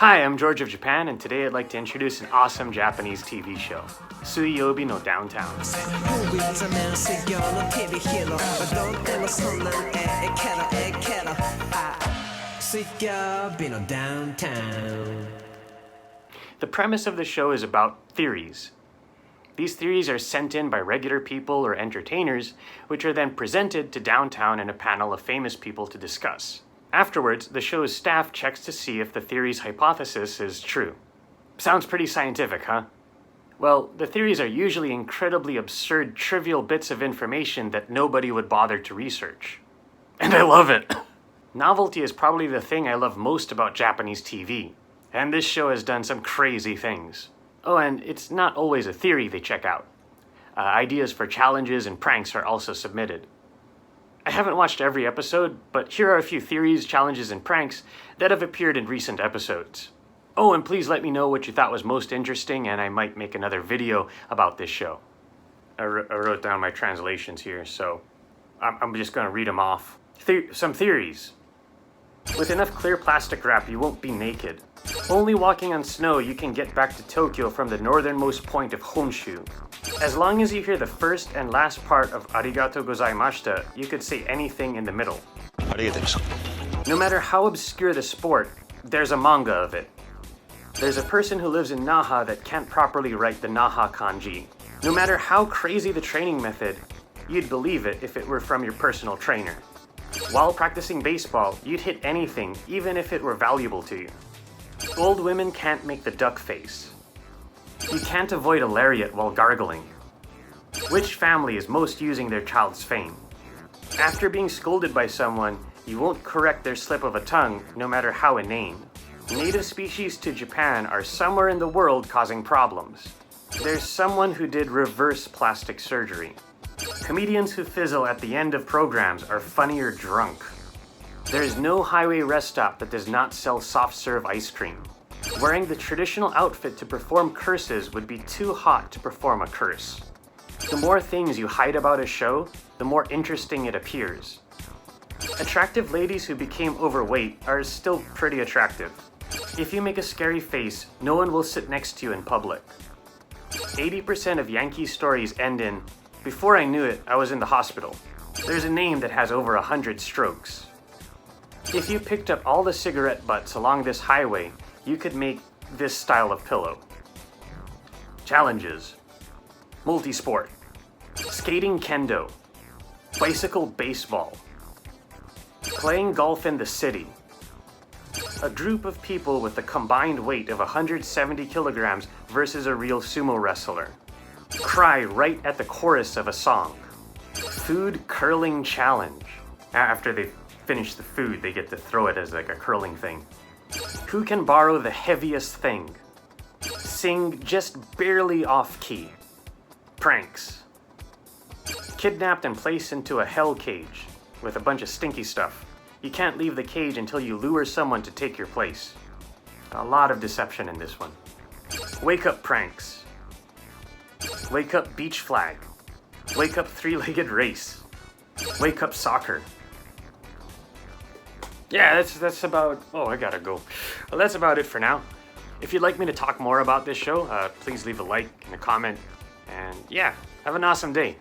Hi, I'm George of Japan, and today I'd like to introduce an awesome Japanese TV show, Suiyobi no Downtown. The premise of the show is about theories. These theories are sent in by regular people or entertainers, which are then presented to Downtown in a panel of famous people to discuss. Afterwards, the show's staff checks to see if the theory's hypothesis is true. Sounds pretty scientific, huh? Well, the theories are usually incredibly absurd, trivial bits of information that nobody would bother to research. And I love it! Novelty is probably the thing I love most about Japanese TV, and this show has done some crazy things. Oh, and it's not always a theory they check out. Ideas for challenges and pranks are also submitted. I haven't watched every episode, but here are a few theories, challenges, and pranks that have appeared in recent episodes. Oh, and please let me know what you thought was most interesting, and I might make another video about this show. I wrote down my translations here, so I'm just going to read them off. Some theories. With enough clear plastic wrap, you won't be naked. Only walking on snow, you can get back to Tokyo from the northernmost point of Honshu. As long as you hear the first and last part of Arigatou gozaimashita, you could say anything in the middle. No matter how obscure the sport, there's a manga of it. There's a person who lives in Naha that can't properly write the Naha kanji. No matter how crazy the training method, you'd believe it if it were from your personal trainer. While practicing baseball, you'd hit anything, even if it were valuable to you. Old women can't make the duck face. You can't avoid a lariat while gargling. Which family is most using their child's fame? After being scolded by someone, you won't correct their slip of a tongue, no matter how inane. Native species to Japan are somewhere in the world causing problems. There's someone who did reverse plastic surgery. Comedians who fizzle at the end of programs are funnier drunk. There is no highway rest stop that does not sell soft-serve ice cream. Wearing the traditional outfit to perform curses would be too hot to perform a curse. The more things you hide about a show, the more interesting it appears. Attractive ladies who became overweight are still pretty attractive. If you make a scary face, no one will sit next to you in public. 80% of Yankee stories end in, "Before I knew it, I was in the hospital." There's a name that has over 100 strokes. If you picked up all the cigarette butts along this highway, you could make this style of pillow. Challenges. Multisport. Skating kendo. Bicycle baseball. Playing golf in the city. A group of people with a combined weight of 170 kilograms versus a real sumo wrestler. Cry right at the chorus of a song. Food curling challenge. After they finish the food, they get to throw it as like a curling thing. Who can borrow the heaviest thing? Sing just barely off key. Pranks. Kidnapped and placed into a hell cage with a bunch of stinky stuff. You can't leave the cage until you lure someone to take your place. A lot of deception in this one. Wake up pranks. Wake up beach flag. Wake up three-legged race. Wake up soccer. Yeah, that's about... Oh, I gotta go. Well, that's about it for now. If you'd like me to talk more about this show, please leave a like and a comment. And yeah, have an awesome day.